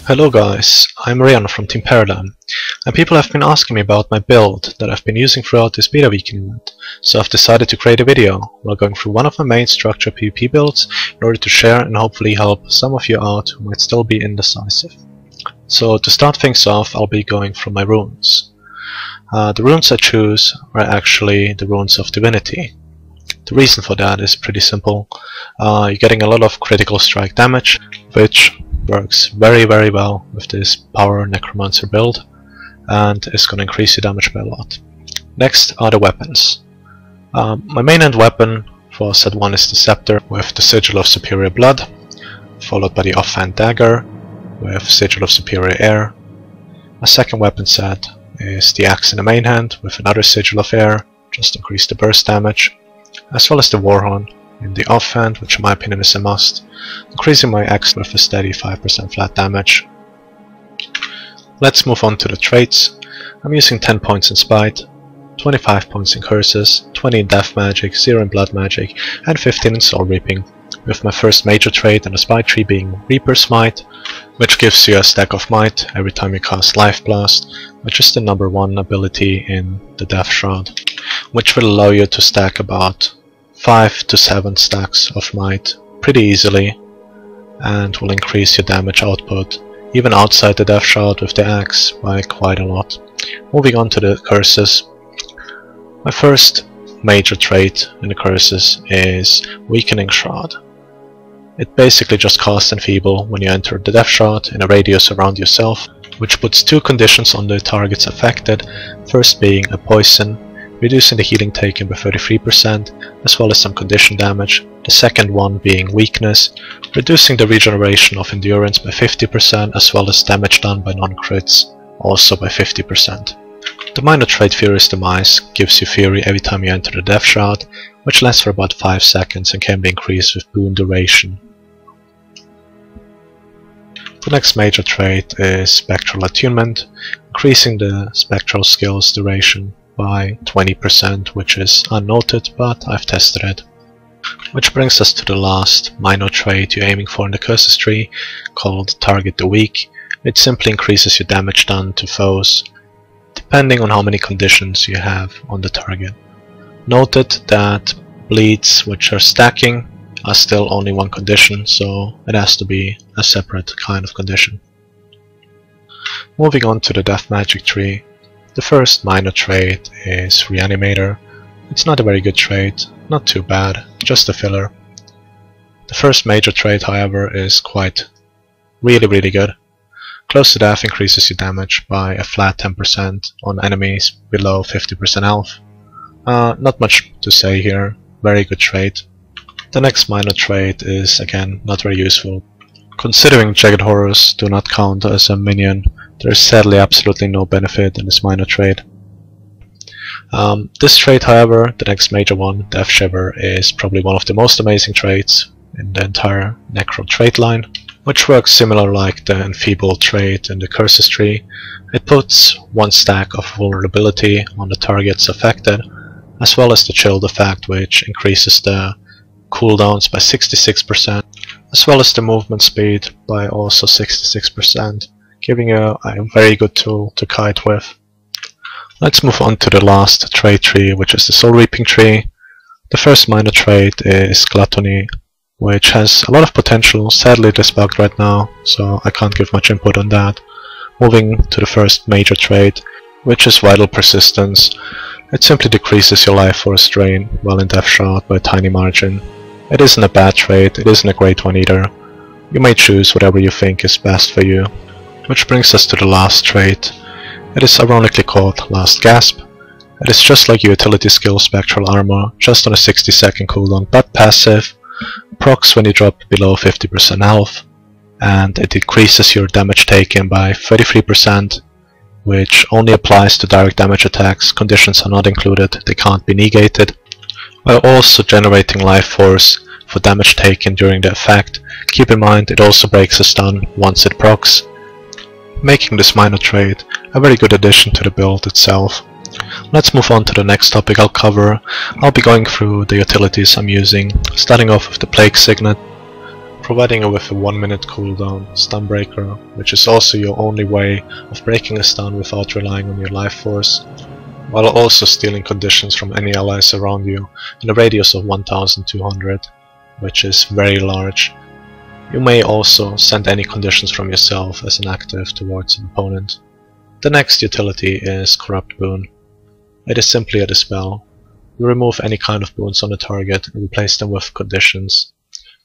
Hello guys, I'm ReYoN from Team Paradigm, and people have been asking me about my build that I've been using throughout this beta weekend event, so I've decided to create a video while going through one of my main structure PvP builds in order to share and hopefully help some of you out who might still be indecisive. So to start things off, I'll be going through my runes. The runes I choose are actually the runes of Divinity. The reason for that is pretty simple. You're getting a lot of critical strike damage, which works very well with this power Necromancer build and is going to increase your damage by a lot. Next are the weapons. My main end weapon for set 1 is the Scepter with the Sigil of Superior Blood, followed by the offhand Dagger with Sigil of Superior Air. My second weapon set is the Axe in the main hand with another Sigil of Air, just increase the burst damage, as well as the Warhorn in the offhand, which in my opinion is a must, increasing my axe with a steady 5% flat damage. Let's move on to the traits. I'm using 10 points in Spite, 25 points in Curses, 20 in Death Magic, 0 in Blood Magic, and 15 in Soul Reaping, with my first major trait in the Spite tree being Reaper's Might, which gives you a stack of might every time you cast Life Blast, which is the number 1 ability in the Death Shroud, which will allow you to stack about 5 to 7 stacks of might pretty easily and will increase your damage output even outside the Death Shroud with the axe by quite a lot. Moving on to the curses. My first major trait in the curses is Weakening Shroud. It basically just casts Enfeeble when you enter the Death Shroud in a radius around yourself, which puts 2 conditions on the targets affected, first being a poison, reducing the healing taken by 33%, as well as some condition damage. The second one being weakness, reducing the regeneration of endurance by 50%, as well as damage done by non-crits, also by 50%. The minor trait Furious Demise gives you Fury every time you enter the Death Shroud, which lasts for about 5 seconds and can be increased with boon duration. The next major trait is Spectral Attunement, increasing the spectral skills duration by 20%, which is unnoted, but I've tested it. Which brings us to the last minor trait you're aiming for in the curses tree, called Target the Weak. It simply increases your damage done to foes, depending on how many conditions you have on the target. Noted that bleeds which are stacking are still only 1 condition, so it has to be a separate kind of condition. Moving on to the Death Magic tree. The first minor trait is Reanimator. It's not a very good trait, not too bad, just a filler. The first major trait, however, is quite really good. Close to Death increases your damage by a flat 10% on enemies below 50% health. Not much to say here, very good trait. The next minor trait is again not very useful. Considering Jagged Horrors do not count as a minion, there is sadly absolutely no benefit in this minor trait. This trait, however, the next major one, Death Shiver, is probably one of the most amazing traits in the entire Necro trait line, which works similar like the Enfeeble trait in the Curses tree. It puts 1 stack of vulnerability on the targets affected, as well as the Chilled effect, which increases the cooldowns by 66%, as well as the movement speed by also 66%. Giving you a very good tool to kite with. Let's move on to the last trait tree, which is the Soul Reaping tree. The first minor trait is Gluttony, which has a lot of potential. Sadly it is bugged right now, so I can't give much input on that. Moving to the first major trait, which is Vital Persistence. It simply decreases your life force drain while in Death Shroud by a tiny margin. It isn't a bad trait, it isn't a great one either. You may choose whatever you think is best for you. Which brings us to the last trait. It is ironically called Last Gasp. It is just like your utility skill Spectral Armor, just on a 60-second cooldown, but passive, procs when you drop below 50% health, and it decreases your damage taken by 33%, which only applies to direct damage attacks. Conditions are not included, they can't be negated, while also generating life force for damage taken during the effect. Keep in mind it also breaks a stun once it procs, making this minor trait a very good addition to the build itself. Let's move on to the next topic I'll cover. I'll be going through the utilities I'm using, starting off with the Plague Signet. providing you with a 1-minute cooldown stun breaker, which is also your only way of breaking a stun without relying on your life force, while also stealing conditions from any allies around you in a radius of 1200, which is very large. You may also send any conditions from yourself as an active towards an opponent. The next utility is Corrupt Boon. It is simply a dispel. You remove any kind of boons on the target and replace them with conditions,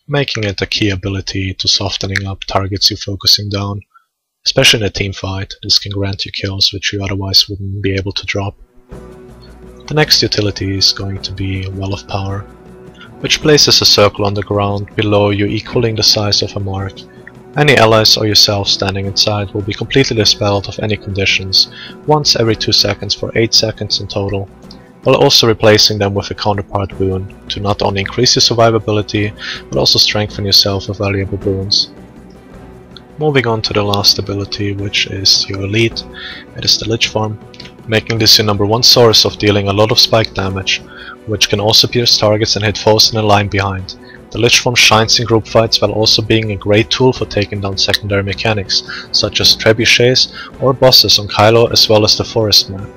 making it a key ability to softening up targets you're focusing down. Especially in a team fight, this can grant you kills which you otherwise wouldn't be able to drop. The next utility is going to be Well of Power, which places a circle on the ground below you equaling the size of a mark. Any allies or yourself standing inside will be completely dispelled of any conditions once every 2 seconds for 8 seconds in total, while also replacing them with a counterpart boon to not only increase your survivability but also strengthen yourself with valuable boons. Moving on to the last ability, which is your elite. It is the Lich form, making this your number 1 source of dealing a lot of spike damage, which can also pierce targets and hit foes in a line behind. The Lich form shines in group fights while also being a great tool for taking down secondary mechanics, such as trebuchets or bosses on Kylo as well as the forest map.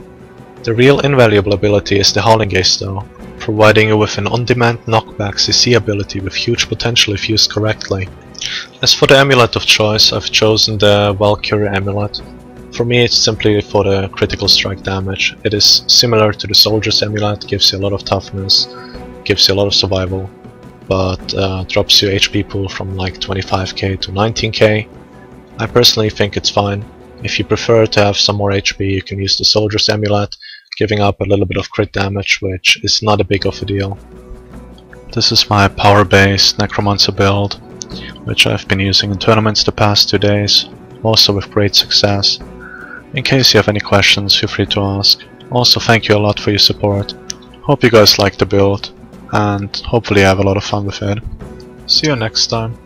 The real invaluable ability is the Howling Gaze though, providing you with an on-demand knockback CC ability with huge potential if used correctly. As for the amulet of choice, I've chosen the Valkyrie amulet. For me it's simply for the critical strike damage. It is similar to the soldier's amulet, gives you a lot of toughness, gives you a lot of survival, but drops your HP pool from like 25k to 19k. I personally think it's fine. If you prefer to have some more HP, you can use the soldier's amulet, giving up a little bit of crit damage, which is not a big of a deal. This is my power-based Necromancer build, which I've been using in tournaments the past 2 days, also with great success. In case you have any questions, feel free to ask. Also, thank you a lot for your support. Hope you guys like the build, and hopefully have a lot of fun with it. See you next time.